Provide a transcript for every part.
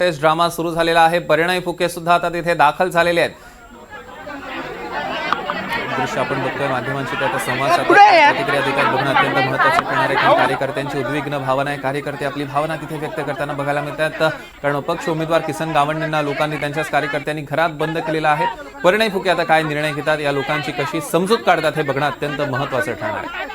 Taste drama सुरू झालेला आहे। परिणय फुके सुद्धा आता तिथे दाखल झालेले आहेत। दृश्य आपण बघतोय, माध्यमांशी त्याचा संवाद साधण्याची प्रतिक्रिया देतात बघणं अत्यंत महत्त्वाचं ठरणार आहे। कार्यकर्त्यांची उद्विग्न भावना आहे, कार्यकर्ते आपली भावना तिथे व्यक्त करताना बघायला मिळतात। कारण अपक्ष उमेदवार किसन गावंडेंना लोकांनी त्यांच्याच कार्यकर्त्यांनी घरात बंद केलेलं आहे। परिणय फुके आता काय निर्णय घेतात, या लोकांची कशी समजूत काढतात हे बघणं अत्यंत महत्त्वाचं ठरणार आहे।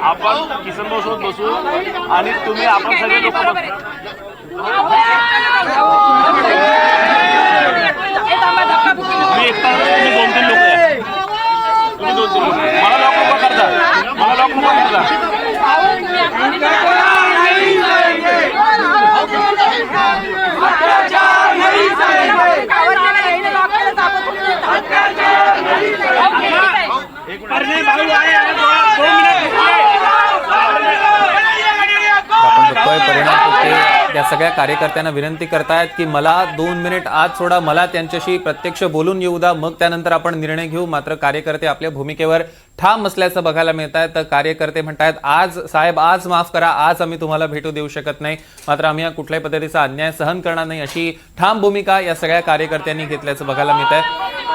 आपण किसन भाऊ बसू आणि तुम्ही आपण सगळे लोक मी एकटा, तुम्ही 2-3 लोक आहे, तुम्ही 2-3 लोक मला लॉक नको करता, मला लॉक नको करता। आपण बघतोय परिणय फुके या सगळ्या कार्यकर्त्यांना विनंती करतायत की मला 2 मिनिट आत सोडा, मला त्यांच्याशी प्रत्यक्ष बोलून येऊ द्या, मग त्यानंतर आपण निर्णय घेऊ। मात्र कार्यकर्ते आपल्या भूमिकेवर ठाम असल्याचं बघायला मिळत आहे। तर कार्यकर्ते म्हणतायत आज साहेब, आज माफ करा, आज आम्ही तुम्हाला भेटू देऊ शकत नाही, मात्र आम्ही या कुठल्याही पद्धतीचा अन्याय सहन करणार नाही, अशी ठाम भूमिका या सगळ्या कार्यकर्त्यांनी घेतल्याचं बघायला मिळत आहे।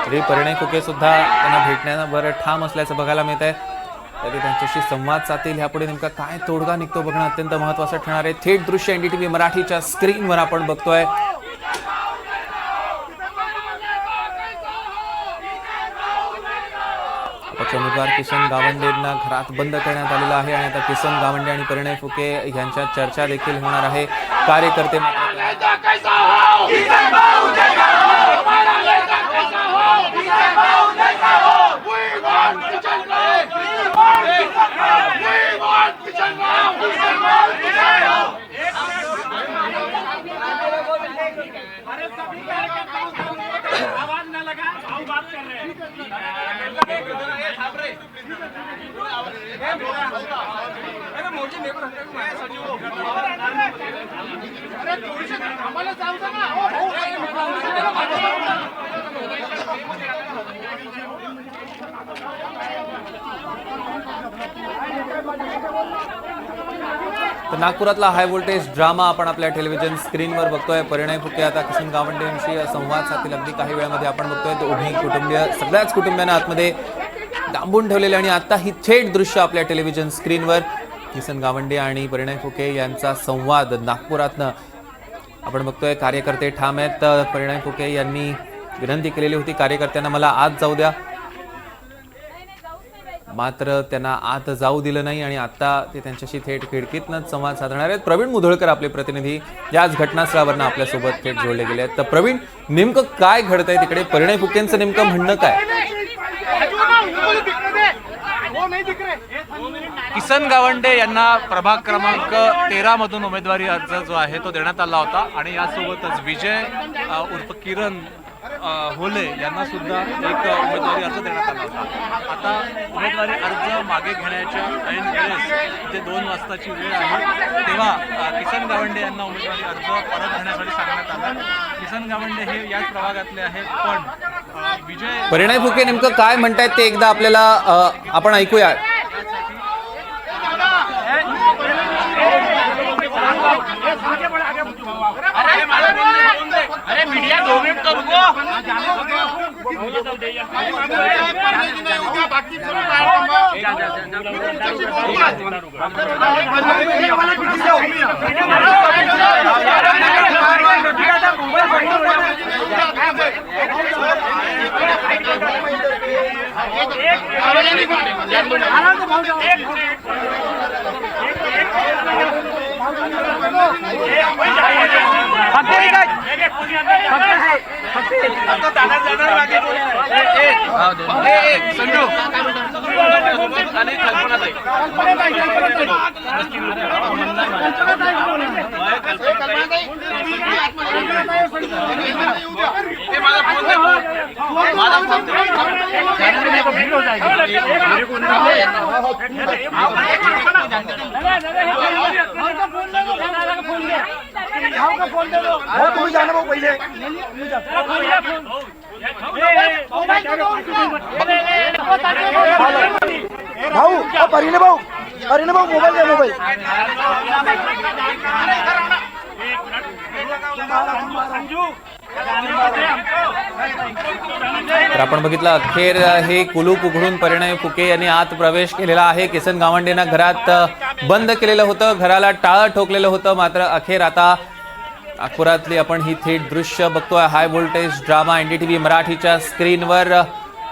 तरी परिणय फुके सुद्धा त्यांना भेटण्यावर ठाम असल्याचं बघायला मिळत आहे। तरी त्यांच्याशी संवाद साधतील, ह्यापुढे नेमका काय तोडगा निघतो बघणं अत्यंत महत्त्वाचं ठरणार आहे। थेट दृश्य एनडीटीव्ही मराठीच्या स्क्रीनवर आपण बघतोय। अपक्ष उमेदवार किसन गावंडेंना घरात बंद करण्यात आलेलं आहे आणि आता किसन गावंडे आणि परिणय फुके यांच्यात चर्चा देखील होणार आहे। कार्यकर्ते तर नागपुरातला हाय व्होल्टेज ड्रामा आपण आपल्या टेलिव्हिजन स्क्रीनवर बघतोय। परिणय फुके आता किसन गावंडेंशी संवाद साधतील। अगदी काही वेळामध्ये आपण बघतोय दोन्ही कुटुंबीय, सगळ्याच कुटुंबियांना आतमध्ये डांबून ठेवलेले आणि आता ही थेट दृश्य आपल्या टेलिव्हिजन स्क्रीनवर किसन गावंडे आणि परिणय फुके यांचा संवाद नागपुरातनं आपण बघतोय। कार्यकर्ते ठाम आहेत। परिणय फुके यांनी विनंती केलेली होती कार्यकर्त्यांना मला आत जाऊ द्या, मात्र त्यांना आत जाऊ दिलं नाही आणि आता ते त्यांच्याशी थेट खिडकीतनंच संवाद साधणार आहेत। प्रवीण मुधोळकर आपले प्रतिनिधी याच घटनास्थळावरनं आपल्यासोबत थेट जोडले गेले आहेत। तर प्रवीण, नेमकं काय घडतंय तिकडे, परिणय फुकेंचं नेमकं म्हणणं काय? किसन गावंडे यांना प्रभाग क्रमांक 13 मधून उमेदवारी अर्ज जो आहे तो देण्यात आला होता आणि यासोबतच विजय उर्फ किरण होले यांना सुद्धा एक उमेदवारी अर्ज देण्यात आला होता। आता उमेदवारी अर्ज मागे घेण्याच्या ऐन वेळेस जे 2 वाजताची वेळ आहे तेव्हा किसन गावंडे यांना उमेदवारी अर्ज परत घेण्यासाठी सांगण्यात आलं। किसन गावंडे हे याच प्रभागातले आहेत, पण विजय परिणय फुके नेमकं काय म्हणतायत ते एकदा आपल्याला आपण ऐकूया। अरे मीडिया 2 मिनट तो रुको। दादा जाणार मागे कोणी नाही. संजू आणि कल्पनाताई. तुम्ही जाना भाऊ पहिले भाऊ परिणे भाऊ मोबाईल द्या मोबाईल. तर आपण बघितलं अखेर हे कुलूप उघडून परिणय फुके यांनी आत प्रवेश केलेला आहे. किसन गावंडेंना घरात बंद केलेलं होतं, घराला टाळं ठोकलेलं होतं. मात्र अखेर आता नागपुरातली आपण ही थेट दृश्य बघतोय. हाय व्होल्टेज ड्रामा एनडीटीव्ही मराठीच्या स्क्रीनवर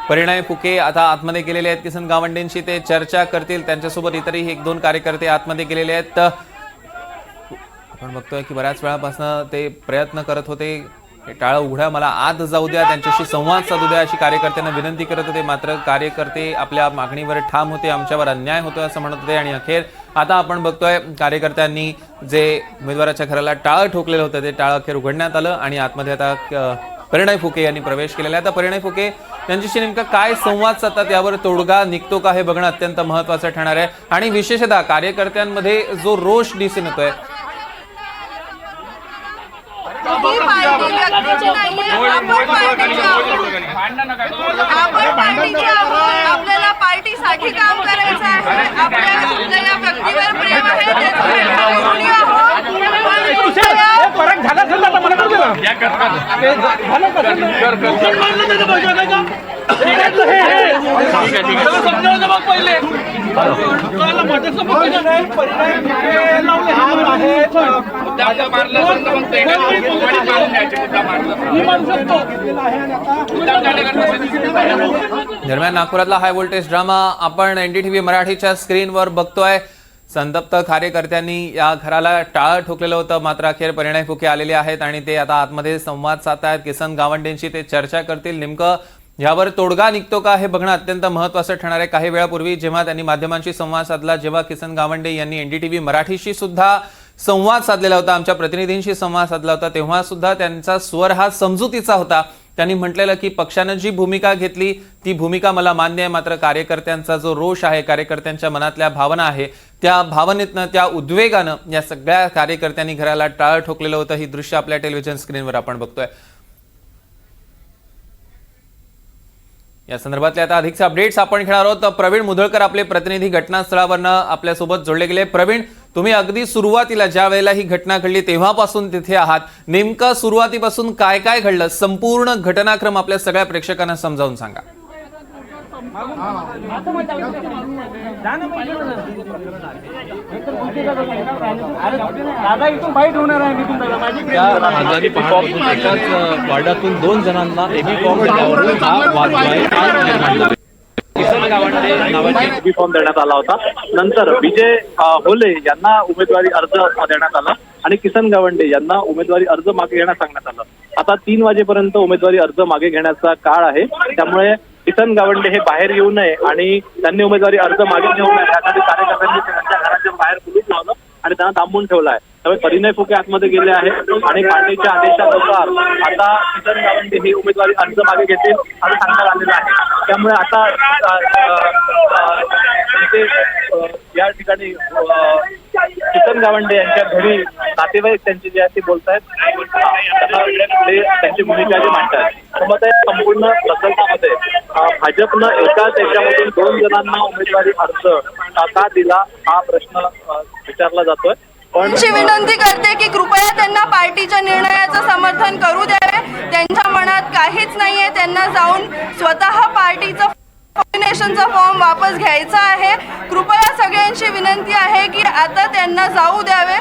परिणय फुके आता आतमध्ये गेलेले आहेत. किसन गावंडेंशी ते चर्चा करतील. त्यांच्यासोबत इतरही 1-2 कार्यकर्ते आतमध्ये गेलेले आहेत. आपण बघतोय की बऱ्याच वेळापासून ते प्रयत्न करत होते, हे टाळं उघडा, मला आत जाऊ द्या, त्यांच्याशी संवाद साधू द्या अशी कार्यकर्त्यांना विनंती करत होते. मात्र कार्यकर्ते आपल्या मागणीवर ठाम होते, आमच्यावर अन्याय होतोय असं म्हणत होते. आणि अखेर आता आपण बघतोय कार्यकर्त्यांनी जे उमेदवाराच्या घराला टाळं ठोकलेलं होतं ते टाळं अखेर उघडण्यात आलं आणि आतमध्ये आता परिणय फुके यांनी प्रवेश केलेला आहे. आता परिणय फुके यांच्याशी नेमका काय संवाद साधतात यावर तोडगा निघतो का हे बघणं अत्यंत महत्वाचं ठरणार आहे. आणि विशेषतः कार्यकर्त्यांमध्ये जो रोष दिसून येतोय आपल्याला पार्टीसाठी काम करायचं आहे, आपल्या या व्यक्तीवर प्रेम दरम्यान नागपुरातला हाय व्होल्टेज ड्रामा आपण एनडीटीव्ही मराठीच्या स्क्रीनवर बघतोय. संतप्त कार्यकर्त्यांनी या घराला टाळं ठोकलेलं होतं. मात्र अखेर परिणय फुके आलेले आहेत आणि ते आता आतमध्ये संवाद साधतायत. किसन गावंडेंशी ते चर्चा करतील. नेमकं यावर तोडगा निघतो का हे बघणं अत्यंत महत्वाचं ठरणार आहे. काही वेळापूर्वी जेव्हा त्यांनी माध्यमांशी संवाद साधला, जेव्हा किसन गावंडे यांनी एनडीटीव्ही मराठीशी सुद्धा संवाद साधलेला होता, आमच्या प्रतिनिधींशी संवाद साधला होता, तेव्हा सुद्धा त्यांचा स्वर हा समजुतीचा होता. त्यांनी म्हटलेलं की पक्षानं जी भूमिका घेतली ती भूमिका मला मान्य आहे. मात्र कार्यकर्त्यांचा जो रोष आहे, कार्यकर्त्यांच्या मनातल्या भावना आहे, त्या भावनेतनं, त्या उद्वेगानं या सगळ्या कार्यकर्त्यांनी घराला टाळं ठोकलेलं होतं. ही दृश्य आपल्या टेलिव्हिजन स्क्रीनवर आपण बघतोय. या संदर्भातले आता अधिकचे अपडेट्स आपण घेणार आहोत. प्रवीण मुधळकर आपले प्रतिनिधी घटनास्थळावरनं आपल्यासोबत जोडले गेले. प्रवीण, तुम्ही अगदी सुरुवातीला ज्या वेळेला ही घटना घडली तेव्हापासून तिथे आहात, नेमकं सुरुवातीपासून काय काय घडलं, संपूर्ण घटनाक्रम आपल्या सगळ्या प्रेक्षकांना समजावून सांगा. एकाच वार्डातून 2 जणांना एबी फॉर्म दिल्यावरून हा वाद किसन गावंडे नावाची एबी फॉर्म देण्यात आला होता. नंतर विजय होले यांना उमेदवारी अर्ज देण्यात आला आणि किसन गावंडे यांना उमेदवारी अर्ज मागे घेण्यास सांगण्यात आलं. आता 3 वाजेपर्यंत उमेदवारी अर्ज मागे घेण्याचा काळ आहे. त्यामुळे किसन गावंडे हे बाहेर येऊ नये आणि त्यांनी उमेदवारी अर्ज मागे घेऊ नये यासाठी कार्यकर्त्यांनी त्यांच्या घराच्या बाहेर कुलूप लावलं आणि त्यांना थांबवून ठेवलं आहे. त्यामुळे परिणय फुके आतमध्ये गेले आहेत आणि पार्टीच्या आदेशानुसार आता किसन गावंडे हे उमेदवारी अर्ज मागे घेतील असं सांगण्यात आलेलं आहे. त्यामुळे आता या ठिकाणी किसन गावंडे यांच्या घरी नातेवाईक त्यांचे जे आहेत ते बोलतायत, त्यांची भूमिका जी मांडतात. त्यामुळे संपूर्ण प्रकल्पामध्ये भाजपनं एकाच याच्यामधून 2 जणांना उमेदवारी अर्ज का दिला हा प्रश्न विचारला जातोय. त्यांची विनंती करते की कृपया त्यांना पार्टीच्या निर्णयाचं समर्थन करू द्यावे. त्यांच्या मनात काहीच नाहीये, त्यांना जाऊन स्वतः पार्टीचं नॉमिनेशनचा फॉर्म वापस घ्यायचा आहे. कृपया सगळ्यांची विनंती आहे की आता त्यांना जाऊ द्यावे.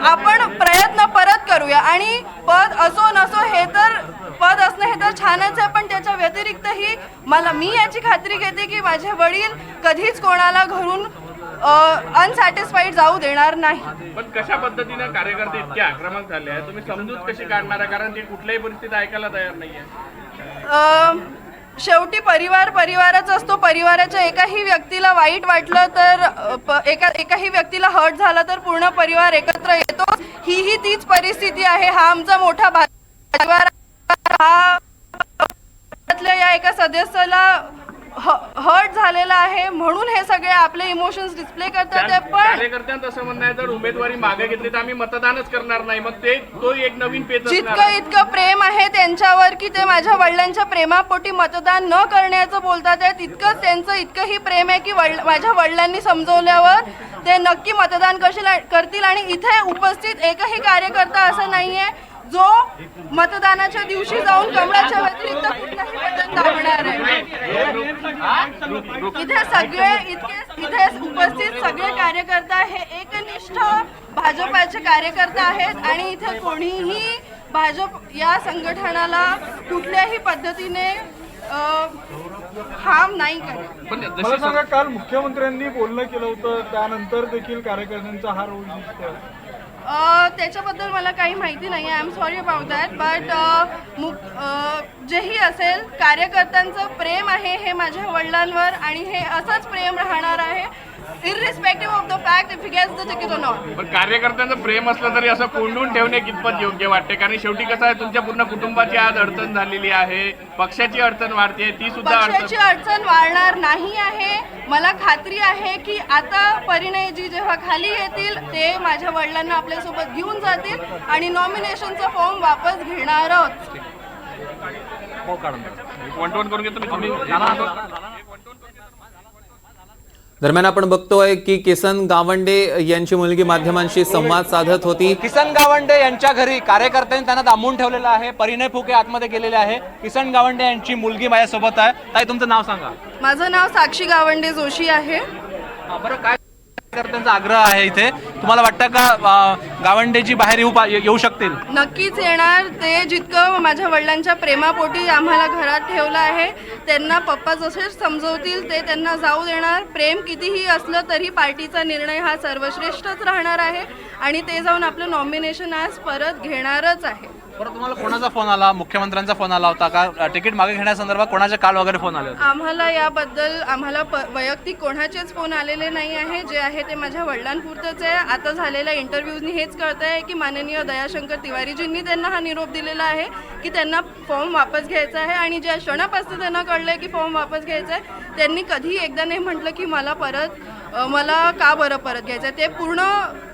आपण प्रयत्न परत करूया आणि पद असो नसो, हे तर पद असणं हे तर छानच आहे, पण त्याच्या व्यतिरिक्तही मी याची खात्री घेते की माझे वडील कधीच कोणाला घरून अनसॅटिस्फाईड जाऊ देणार नाही. पण कशा पद्धतीने कार्यकर्ते इतके आक्रमक झाले आहे, तुम्ही समजूत कशी काढणार आहे? कारण ते कुठल्याही परिस्थितीत ऐकायला तयार नाहीये. शेवटी परिवारच असतो. परिवाराच्या एकाही व्यक्तीला वाईट वाटलं तर एकाही व्यक्तीला हर्ट झालं तर पूर्ण परिवार एकत्र येतो. ही तीच परिस्थिती आहे. हा आमचा मोठा परिवार, हा या एका सदस्याला हर्ट झालेला आहे म्हणून हे सगळे आपले इमोशन्स डिस्प्ले करतात. पण कार्यकर्त्यांचं असं म्हणणं आहे, जर उमेदवारी मागे घेतली तर आम्ही मतदानच करणार नाही. मग तो एक नवीन पेच जितकं इतकं प्रेम आहे त्यांच्यावर की ते माझ्या वडिलांच्या प्रेमापोटी मतदान न करण्याचं बोलतात आहे, तितकंच त्यांचं इतकंही प्रेम आहे की माझ्या वडिलांनी समजवल्यावर ते नक्की मतदान करतील. आणि इथे उपस्थित एकही कार्यकर्ता असं नाहीये जो मतदानाच्या दिवशी जाऊन कमळाच्या व्यतिरिक्त कुठलाही बटन दाबणार आहे. इथे उपस्थित सगळे कार्यकर्ता हे एकनिष्ठ भाजपाचे कार्यकर्ते आहेत आणि इथे कोणीही भाजप या संघटनाला कुठल्याही पद्धतीने हार्म नाही करेल. मला सांगा, काल मुख्यमंत्र्यांनी बोलणं केलं होतं, त्यानंतर देखील कार्यकर्त्यांचा हा रोल दिसतोय. त्याच्याबद्दल मला काही माहिती नाही. I am sorry about that. But जेही असेल, कार्यकर्त्यांचं प्रेम आहे हे माझ्या वडिलांवर आणि हे असंच प्रेम राहणार आहे irrespective of the fact if he gets the ticket or not. पण कार्यकर्त्यांचं प्रेम असलं तरी असं कोंडून ठेवणे कितपत योग्य वाटते? कारण शेवटी कसं आहे, तुमच्या पूर्ण कुटुंबाची आज अडचण झालेली आहे, पक्षाची अडचण वाढते, ती सुद्धा पक्षाची अडचण वाढणार नाही आहे. मला खात्री आहे की आता परिणयजी जेव्हा खाली येतील ते माझ्या वडिलांना आपल्यासोबत घेऊन जातील आणि नॉमिनेशनचा फॉर्म वापस घेणारच. वन करून घेतो मी. दरम्यान आपण बघतोय की किसन गावंडे यांची मुलगी माध्यमांशी संवाद साधत होती. किसन गावंडे यांच्या घरी कार्यकर्त्यांनी त्यांना थांबवून ठेवलेलं आहे. परिणय फुके आतमध्ये गेलेले आहे. किसन गावंडे यांची मुलगी माझ्यासोबत आहे. ताई, तुमचं नाव सांगा. माझं नाव साक्षी गावंडे जोशी आहे. बरं, काय कार्यकर्त्यांचा आग्रह आहे इथे? तुम्हाला वाटतं का गावंडेजी बाहेर येऊ शकतील? नक्कीच येणार. ते जितकं माझ्या वडिलांच्या प्रेमापोटी आम्हाला घरात ठेवलं आहे, त्यांना पप्पा जसे समजवतील ते त्यांना जाऊ देणार. प्रेम कितीही असलं तरी पार्टीचा निर्णय हा सर्वश्रेष्ठच राहणार आहे आणि ते जाऊन आपलं नॉमिनेशन आज परत घेणारच आहे. बरं, तुम्हाला कोणाचा फोन आला? मुख्यमंत्र्यांचा फोन आला होता का? तिकीट मागे घेण्यासंदर्भात कोणाचे काल वगैरे फोन आले होते? आम्हाला याबद्दल वैयक्तिक कोणाचेच फोन आलेले नाही आहे. जे आहे ते माझ्या वडिलांपुरतंच आहे. आता झालेल्या इंटरव्ह्यूजनी हेच कळत आहे की माननीय दयाशंकर तिवारीजींनी त्यांना हा निरोप दिलेला आहे की त्यांना फॉर्म वापस घ्यायचा आहे आणि ज्या क्षणापासून त्यांना कळलं की फॉर्म वापस घ्यायचा आहे त्यांनी कधीही एकदा नाही म्हटलं की मला का बरं परत घ्यायचं आहे. ते पूर्ण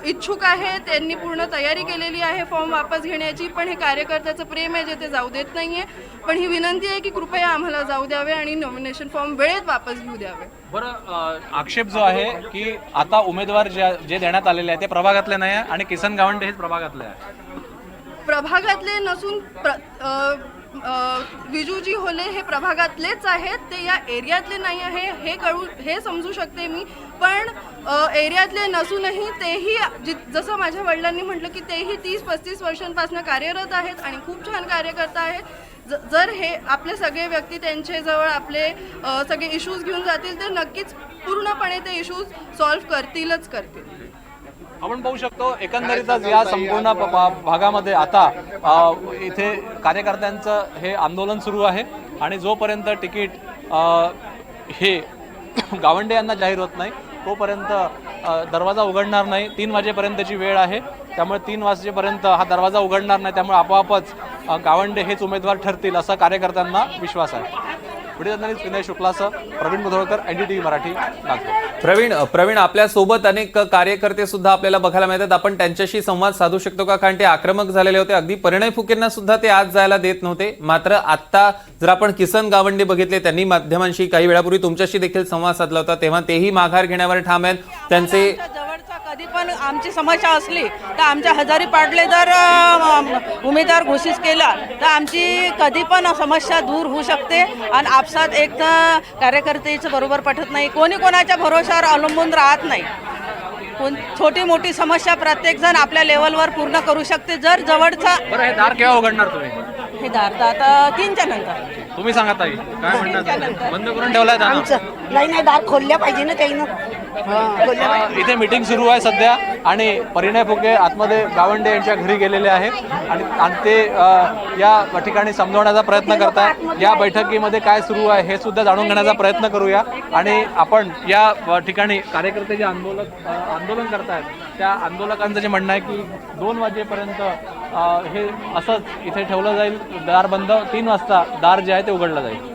इच्छुक आहे. त्यांनी पूर्ण तयारी केलेली आहे फॉर्म वापस घेण्याची. पण हे कार्यकर्त्याचं प्रेम आहे जे ते जाऊ देत नाही आहे. पण ही विनंती आहे की कृपया आम्हाला जाऊ द्यावे आणि नॉमिनेशन फॉर्म वेळेत वापस घेऊ द्यावे. बरं, आक्षेप जो आहे की आता उमेदवार जे देण्यात आलेले आहे ते प्रभागातले नाही आहे आणि किसन गावंडे हेच प्रभागातले आहे. प्रभागातले नसून विजूजी होले हे प्रभागातलेच आहेत. ते या एरियातले नाही आहे हे समजू शकते मी. पण एरियातले नसूनही तेही जसं माझ्या वडिलांनी म्हटलं की तेही 30-35 वर्षांपासून कार्यरत आहेत आणि खूप छान कार्यकर्ता आहेत. जर हे आपले सगळे व्यक्ती त्यांच्याजवळ आपले सगळे इश्यूज घेऊन जातील तर नक्कीच पूर्णपणे ते इश्यूज सॉल्व्ह करतीलच करतील. आपण पाहू शकतो एकंदरीतच या संपूर्ण भागामध्ये आता इथे कार्यकर्त्यांचं हे आंदोलन सुरू आहे आणि जोपर्यंत तिकीट हे गावंडे यांना जाहीर होत नाही तोपर्यंत दरवाजा उघडणार नाही. 3 वाजेपर्यंतची वेळ आहे, त्यामुळे 3 वाजेपर्यंत हा दरवाजा उघडणार नाही. त्यामुळे आपोआपच गावंडे हेच उमेदवार ठरतील असा कार्यकर्त्यांना विश्वास आहे. व्हिडिओ जर्नलिस्ट विनय शुक्लासह प्रवीण मुधोळकर, NDTV मराठी, नागपूर. प्रवीण, आपल्या सोबत अनेक कार्यकर्ते सुद्धा आपल्याला बघायला मिळतात. आपण त्यांच्याशी संवाद साधू शकतो का? कारण ते आक्रमक झालेले होते. अगदी परिणय फुकेंना सुद्धा ते आज जायला देत नव्हते. मात्र आता जर आपण किसन गावंडे बघितले, त्यांनी माध्यमांशी काही वेळापूर्वी तुमच्याशी देखील संवाद साधला होता, तेव्हा तेही माघार घेण्यावर ठाम आहेत. त्यांचे कधी पण आमची समस्या असली तर आमच्या हजारी पाटले जर उमेदवार घोषित केला तर आमची कधी पण समस्या दूर होऊ शकते. आणि आपसात एक तर कार्यकर्त्याचं बरोबर पटत नाही, कोणी कोणाच्या भरोशावर अवलंबून राहत नाही. छोटी मोठी समस्या प्रत्येकजण आपल्या लेवलवर पूर्ण करू शकते जर जवळचा. बरं, हे दार केव्हा उघडणार तुम्ही? हे दार तर आता 3च्या नंतर. तुम्ही सांगा ताई, काय म्हणणार? बंद करून ठेवलाय दार? नाही दार खोलल्या पाहिजे ना काही ना. इथे मीटिंग सुरू आहे सध्या आणि परिणय फुके आतमध्ये गावंडे यांच्या घरी गेलेले आहे आणि ते या ठिकाणी समजवण्याचा प्रयत्न करतायत. या बैठकीमध्ये काय सुरू आहे हे सुद्धा जाणून घेण्याचा प्रयत्न करूया. आणि आपण या ठिकाणी कार्यकर्ते जे आंदोलन करतायत त्या आंदोलकांचं जे म्हणणं आहे की 2 वाजेपर्यंत हे असंच इथे ठेवलं जाईल, दार बंद, 3 वाजता दार जे आहे ते उघडलं जाईल.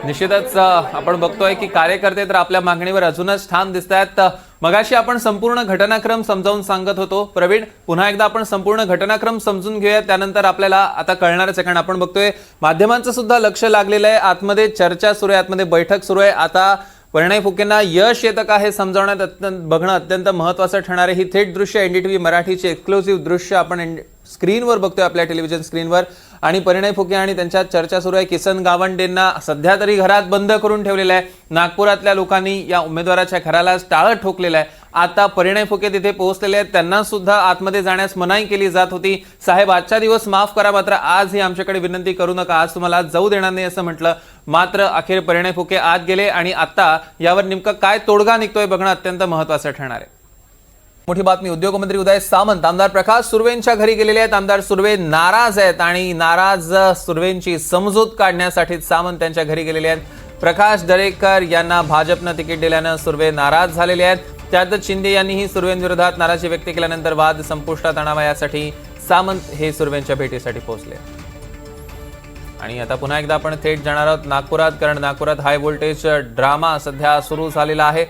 निश्चितच आपण बघतोय की कार्यकर्ते तर आपल्या मागणीवर अजूनच ठाम दिसत आहेत. मगाशी आपण संपूर्ण घटनाक्रम समजावून सांगत होतो. प्रवीण, पुन्हा एकदा आपण संपूर्ण घटनाक्रम समजून घेऊया, त्यानंतर आपल्याला आता कळणारच आहे. कारण आपण बघतोय माध्यमांचं सुद्धा लक्ष लागलेलं आहे. आतमध्ये चर्चा सुरू आहे, आतमध्ये बैठक सुरू आहे. आता परिणय फुकेंना यश येतं का हे समजावण्यात बघणं अत्यंत महत्त्वाचं ठरणार आहे. ही थेट दृश्य NDTV मराठीचे एक्सक्लुझिव्ह दृश्य आपण स्क्रीनवर बघतोय, आपल्या टेलिव्हिजन स्क्रीनवर. आणि परिणय फुके आणि त्यांच्यात चर्चा सुरू आहे. किसन गावंडेंना सध्या तरी घरात बंद करून ठेवलेलं आहे. नागपुरातल्या लोकांनी या उमेदवाराच्या घराला टाळं ठोकलेलं आहे. आता परिणय फुके तिथे पोहोचलेले आहेत, त्यांना सुद्धा आतमध्ये जाण्यास मनाई केली जात होती. साहेब, आजचा दिवस माफ करा, मात्र आज ही आमच्याकडे विनंती करू नका, आज तुम्हाला जाऊ देणार नाही असं म्हटलं. मात्र अखेर परिणय फुके आत गेले आणि आता यावर नेमकं काय तोडगा निघतोय बघणं अत्यंत महत्त्वाचं ठरणार आहे. मोठी बातमी, उद्योगमंत्री उदय सामंत आमदार प्रकाश सुर्वेंच्या घरी गेलेले आहेत. आमदार सुर्वे नाराज आहेत आणि नाराज सुर्वेंची समजूत काढण्यासाठी सामंत त्यांच्या घरी गेलेले आहेत. प्रकाश दरेकर यांना भाजपनं तिकीट दिल्यानं सुर्वे नाराज झालेले आहेत. त्यातच शिंदे यांनीही सुर्वेंविरोधात नाराजी व्यक्त केल्यानंतर वाद संपुष्टात आणावा यासाठी सामंत हे सुर्वेंच्या भेटीसाठी पोहोचले. आणि आता पुन्हा एकदा आपण थेट जाणार आहोत नागपुरात, कारण नागपुरात हाय व्होल्टेज ड्रामा सध्या सुरू झालेला आहे.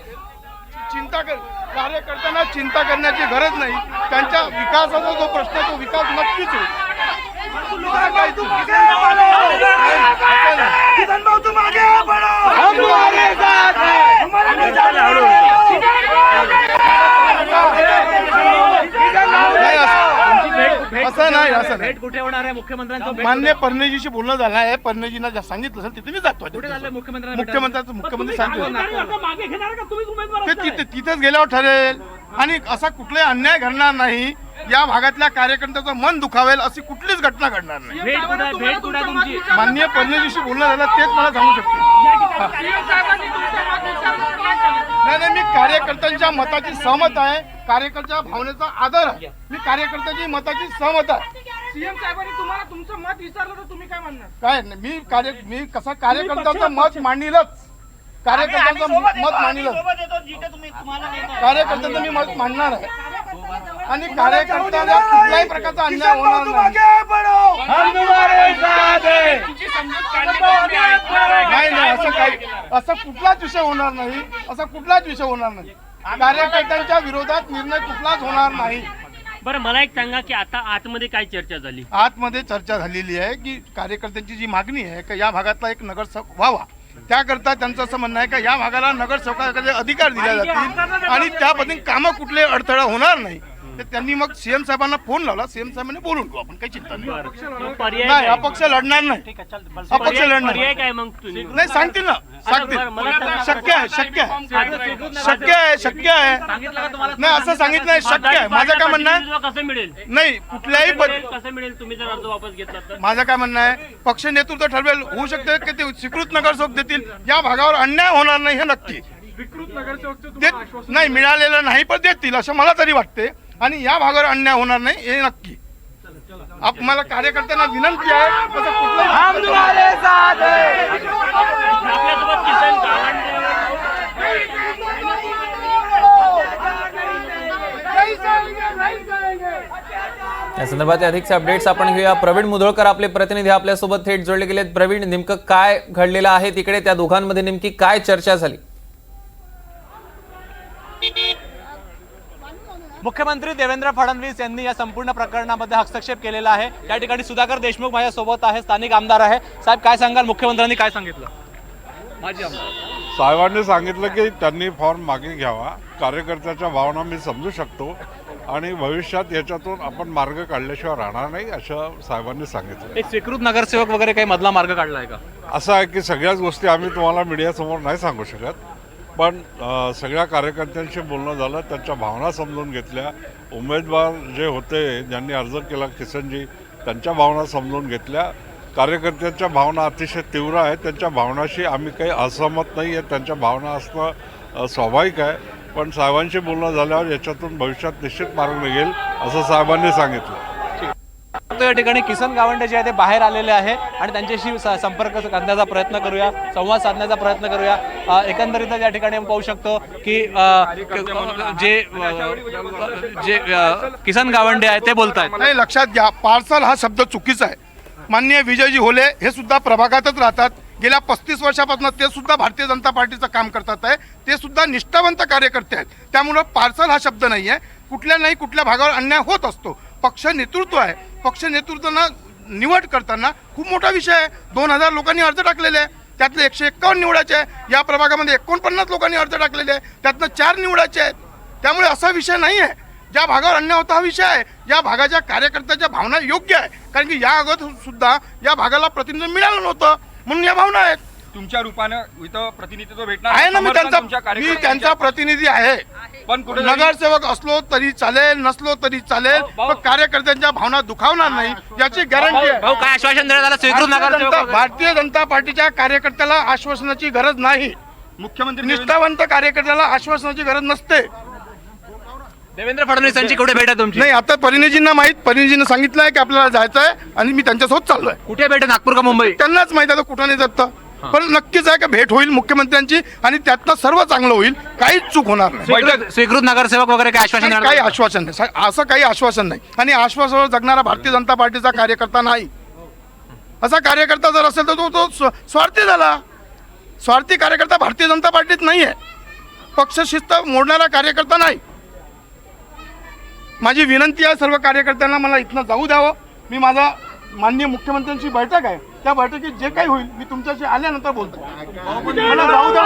कार्यकर्त्यांना चिंता करण्याची गरज नाही. त्यांच्या विकासाचा जो प्रश्न तो विकास नक्कीच होईल. असं नाही, असं नाही. कुठे होणार आहे मुख्यमंत्र्यांचं? मान्य परणजीशी बोलणं झालं आहे. परणजींना ज्या सांगितलं असेल तिथे मी जातो. मुख्यमंत्री सांगतो ते तिथेच गेल्यावर ठरेल. आणि असा कुठलाही अन्याय घडणार नाही. या भागातल्या कार्यकर्त्याचं मन दुखावेल अशी कुठलीच घटना घडणार नाही. माननीय परणजीशी बोलणं झालं तेच मला सांगू शकतो. नाही, मी कार्यकर्त्यांच्या मताची सहमत आहे. कार्यकर्त्या भावनेचा आदर आहे. मी कार्यकर्त्याची मताची सहमत आहे. सीएम साहेबांनी तुम्हाला तुमचं मत विचारलं तर तुम्ही काय म्हणणार? काय नाही, मी कसा कार्यकर्त्याचं मत मांडीलच. कार्यकर्त्यांचं मत मांडीलच. कार्यकर्त्याचं मी मत मांडणार आहे. आणि कार्यकर्त्यांना कुठल्याही प्रकारचा अन्याय होणार नाही. असं काही असं कुठलाच विषय होणार नाही. असा कुठलाच विषय होणार नाही. कार्यकर्त्यांच्या विरोधात निर्णय कुठलाच होणार नाही. बरं, मला एक सांगा की आता आतमध्ये काय चर्चा झाली? आतमध्ये चर्चा झालेली आहे की कार्यकर्त्यांची जी मागणी आहे की या भागातला एक नगरसेवक व्हावा, त्याकरता त्यांचं असं म्हणणं आहे की या भागाला नगरसेवकाचे अधिकार दिले जातील आणि त्या पद्धतीने कामं कुठले अडथळा होणार नाही. तर त्यांनी मग सीएम साहेबांना फोन लावला. सीएम साहेबांनी बोलून घेऊ, आपण काही चिंता नाही. अपक्ष लढणार नाही. अपक्ष लढणार पर्याय काय मग तुम्ही? नाही, सांगतील ना, सांगतील. शक्य आहे. नाही, असं सांगितलं आहे, शक्य आहे. माझं काय म्हणणं आहे, कसं मिळेल? नाही, कुठल्याही कसं मिळेल तुम्ही जर अर्ज वापस घेतला तर? माझं काय म्हणणं आहे, पक्ष नेतृत्व ठरवेल. होऊ शकते की ते स्वीकृत नगरसेवक देतील. या भागावर अन्याय होणार नाही हे नक्की. नाही, मिळालेलं नाही पण देतील असं मला तरी वाटते. आणि या भागावर अन्याय होणार नाही हे नक्की. मला कार्यकर्त्यांना विनंती आहे, असं कुठलं या संदर्भात अधिकचे अपडेट्स आपण घेऊया. प्रवीण मुधोळकर आपले प्रतिनिधी आपल्यासोबत थेट जोडले गेलेत. प्रवीण, नेमकं काय घडलेलं आहे तिकडे? त्या दोघांमध्ये नेमकी काय चर्चा झाली? मुख्यमंत्री देवेंद्र फडणवीस यांनी या संपूर्ण प्रकरणामध्ये हस्तक्षेप केलेला आहे. त्या ठिकाणी सुधाकर देशमुख माझ्यासोबत आहे, स्थानिक आमदार आहे. साहेब, काय सांगाल, मुख्यमंत्र्यांनी काय सांगितलं? माजी आमदार साहेबांनी सांगितलं की त्यांनी फॉर्म मागे घ्यावा. कार्यकर्त्याच्या भावना मी समजू शकतो आणि भविष्यात याच्यातून आपण मार्ग काढल्याशिवाय राहणार नाही असं साहेबांनी सांगितलं. एक स्वीकृत नगरसेवक वगैरे काही मधला मार्ग काढला आहे का? असं आहे की सगळ्याच गोष्टी आम्ही तुम्हाला मीडियासमोर नाही सांगू शकत. पण सगळ्या कार्यकर्त्यांशी बोलणं झालं, त्यांच्या भावना समजून घेतल्या. उमेदवार जे होते ज्यांनी अर्ज केला किसनजी, त्यांच्या भावना समजून घेतल्या. कार्यकर्त्यांच्या भावना अतिशय तीव्र आहेत. त्यांच्या भावनाशी आम्ही काही असहमत नाही आहे. त्यांच्या भावना असणं स्वाभाविक आहे. पण साहेबांशी बोलणं झाल्यावर याच्यातून भविष्यात निश्चित मार्ग निघेल असं साहेबांनी सांगितलं. या ठिकाणी किसन गावंडे जे आहे ते बाहेर आलेले आहे आणि त्यांच्याशी संपर्क साधण्याचा प्रयत्न करूया, संवाद साधण्याचा प्रयत्न करूया. एकंदरीतच या ठिकाणी आपण पाहू शकतो की जे किसन गावंडे आहे ते बोलत आहेत. नाही, लक्षात घ्या, पार्सल हा शब्द चुकीचा आहे. माननीय विजयजी होले हे सुद्धा प्रभागातच राहतात. गेल्या 35 वर्षापासून ते सुद्धा भारतीय जनता पार्टीचं काम करतात आहे. ते सुद्धा निष्ठावंत कार्यकर्ते आहेत. त्यामुळं पार्सल हा शब्द नाही आहे. कुठल्या नाही कुठल्या भागावर अन्याय होत असतो. पक्ष नेतृत्व आहे. पक्ष नेतृत्वांना निवड करताना खूप मोठा विषय आहे. 2000 लोकांनी अर्ज टाकलेले आहे. त्यातले 151 निवडायचे आहे. या प्रभागामध्ये 49 लोकांनी अर्ज टाकलेले आहे. त्यातनं 4 निवडायचे आहेत. त्यामुळे असा विषय नाही आहे. ज्या भागावर अन्याय होता हा विषय आहे. या भागाच्या कार्यकर्त्याच्या भावना योग्य आहे. कारण की या अगोदर सुद्धा या भागाला प्रतिनिधित्व मिळालं नव्हतं म्हणून या भावना आहेत. तुमच्या रूपानं इथं प्रतिनिधित्व भेटणार आहे ना. मी त्यांचा प्रतिनिधी आहे. पण नगरसेवक असलो तरी चालेल, नसलो तरी चालेल, पण कार्यकर्त्यांच्या भावना दुखावणार नाही याची गॅरंटी आहे. भाऊ, काय आश्वासन देण्यात आलं स्वीकृत नगरसेवक? भारतीय जनता पार्टीच्या कार्यकर्त्याला आश्वासनाची गरज नाही. मुख्यमंत्री निष्ठावंत कार्यकर्त्याला आश्वासनाची गरज नसते. देवेंद्र फडणवीस यांची कुठे भेट आहे तुमची? नाही, आता परिणीजींना माहित, परिणीजींना सांगितलं आहे की आपल्याला जायचं आहे आणि मी त्यांच्यासोबत चाललोय. कुठे भेट आहे, नागपूर का मुंबई? त्यांनाच माहित आहे कुठं नाही जात. पण नक्कीच आहे का भेट होईल मुख्यमंत्र्यांची आणि त्यातनं सर्व चांगलं होईल. काहीच चूक होणार नाही. स्वीकृत नगरसेवक वगैरे काय आश्वासन देणार? काही आश्वासन नाही. असं काही आश्वासन नाही. आणि आश्वासनावर जगणारा भारतीय जनता पार्टीचा कार्यकर्ता नाही. असा कार्यकर्ता जर असेल तर तो स्वार्थी झाला. स्वार्थी कार्यकर्ता भारतीय जनता पार्टीत नाही आहे. पक्ष शिस्त मोडणारा कार्यकर्ता नाही. माझी विनंती आहे सर्व कार्यकर्त्यांना, मला इथनं जाऊ द्यावं. मी माझा माननीय मुख्यमंत्र्यांची बैठक आहे, त्या बैठकीत जे काही होईल मी तुमच्याशी आल्यानंतर बोलतो. मला जाऊ द्या.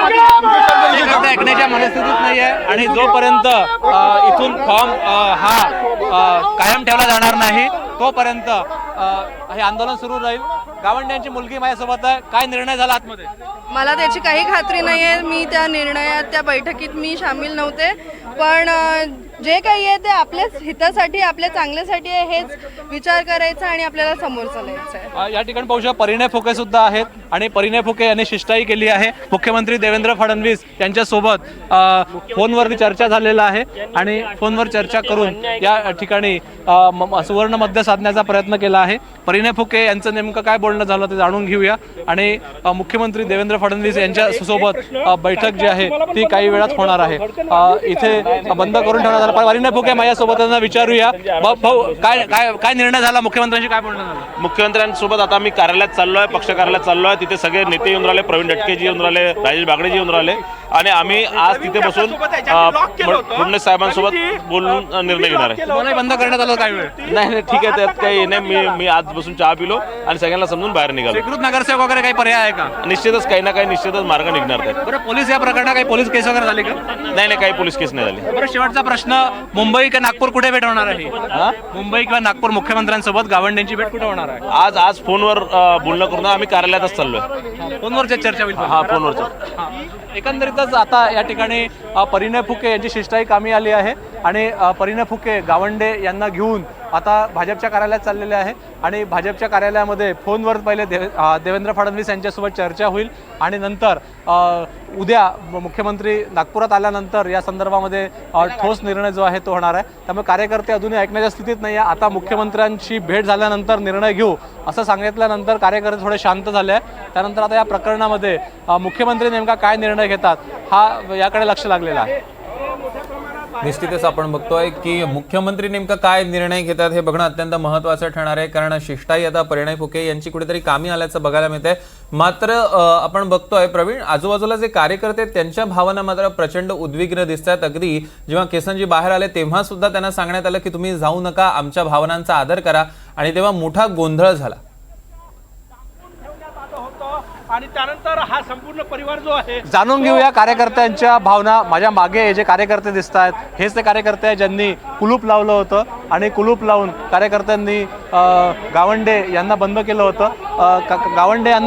ऐकण्याच्या मनस्थितीत नाही आहे आणि जोपर्यंत इथून फॉर्म हा कायम ठेवला जाणार नाही तोपर्यंत हे आंदोलन सुरू राहील. गावंडे यांची मुलगी माझ्यासोबत आहे. काय निर्णय झाला आतमध्ये? मला त्याची काही खात्री नाही आहे. मी त्या निर्णयात, त्या बैठकीत मी सामील नव्हते. पण जे काही आहे ते आपल्याच हितासाठी, आपल्या चांगल्यासाठी आहे. हेच विचार करायचा आणि आपल्याला समोर चालायचं आहे. या ठिकाणी पाहू शकता परिणय फुके सुद्धा आहेत आणि परिणय फुके यांनी शिष्टाई केली आहे. मुख्यमंत्री देवेंद्र फडणवीस यांच्यासोबत फोनवरती चर्चा झालेला आहे आणि फोनवर चर्चा करून या ठिकाणी सुवर्ण मध्य साधण्याचा प्रयत्न केला आहे. परिणय फुके यांचं नेमकं काय बोलणं झालं ते जाणून घेऊया आणि मुख्यमंत्री देवेंद्र फडणवीस यांच्या सोबत बैठक जी आहे ती काही वेळात होणार आहे. इथे बंद करून ठेवण्यात आलं. परिणय फुके माझ्यासोबत त्यांना विचारूया. भाऊ, काय काय काय निर्णय झाला? मुख्यमंत्र्यांशी काय बोलणं झालं? मुख्यमंत्र्यांसोबत आता मी कार्यालयात चाललो आहे, पक्ष कार्यालयात चाललो आहे. तिथे सगळे नेते येऊन राहिले, प्रवीण दटकेजी येऊन राहिले, राजेश बागडेजी येऊन राहिले आणि आम्ही आज तिथे बसून फडणवीस साहेबांसोबत बोलून निर्णय घेणार आहे. बंद करण्यात आलं काही वेळ? नाही, ठीक आहे, त्यात काही नाही. मी आज बसून चहा पिलो आणि सगळ्यांना समजून बाहेर निघालो. स्वीकृत नगरसेवक वगैरे काही पर्याय आहे का? निश्चितच काही ना काही निश्चितच मार्ग निघणार आहेत. बरं, पोलीस या प्रकरणात काही पोलीस केस वगैरे झाली का? नाही, काही पोलीस केस नाही झाली. बरं, शेवटचा प्रश्न, मुंबई का नागपूर कुठे भेट होणार आहे? मुंबई किंवा नागपूर मुख्यमंत्र्यांसोबत गावंडेंची भेट कुठे होणार आहे? आज फोनवर बोलणं करून आम्ही कार्यालयातच चाललोय. फोनवरची चर्चा होईल. हा, फोनवरच. एकंदरीतच आता या ठिकाणी परिणय फुके यांची शिष्टाई कामी आली आहे आणि परिणय फुके गावंडे यांना घेऊन आता भाजपच्या कार्यालयात चाललेले आहे आणि भाजपच्या कार्यालयामध्ये फोनवर पहिले देवेंद्र फडणवीस यांच्यासोबत चर्चा होईल आणि नंतर उद्या मुख्यमंत्री नागपुरात आल्यानंतर या संदर्भामध्ये ठोस निर्णय जो आहे तो होणार आहे. त्यामुळे कार्यकर्ते अजूनही ऐकण्याच्या स्थितीत नाही आहे. आता मुख्यमंत्र्यांशी भेट झाल्यानंतर निर्णय घेऊ असं सांगितल्यानंतर कार्यकर्ते थोडे शांत झाले आहे. त्यानंतर आता या प्रकरणामध्ये मुख्यमंत्री नेमका काय निर्णय घेतात हा याकडे लक्ष लागलेलं आहे. निश्चितच आपण बघतोय की मुख्यमंत्री नेमका काय निर्णय घेतात हे बघणं अत्यंत महत्त्वाचं ठरणार आहे. कारण शिष्टाई आता परिणय फुके यांची कुठेतरी कामी आल्याचं बघायला मिळतंय. मात्र आपण बघतोय प्रवीण, आजूबाजूला जे कार्यकर्ते आहेत त्यांच्या भावना मात्र प्रचंड उद्विग्न दिसत आहेत. अगदी जेव्हा केसनजी बाहेर आले तेव्हा सुद्धा त्यांना सांगण्यात आलं की तुम्ही जाऊ नका, आमच्या भावनांचा आदर करा आणि तेव्हा मोठा गोंधळ झाला. आणि त्यानंतर हा संपूर्ण परिवार जो आहे, जाणून घेऊया कार्यकर्त्यांच्या भावना. माझ्या मागे जे कार्यकर्ते दिसत आहेत हेच ते कार्यकर्ते आहेत ज्यांनी कुलूप लावलं होतं आणि कुलूप लावून कार्यकर्त्यांनी गावंडे यांना बंद केलं होतं. गावंडे यांना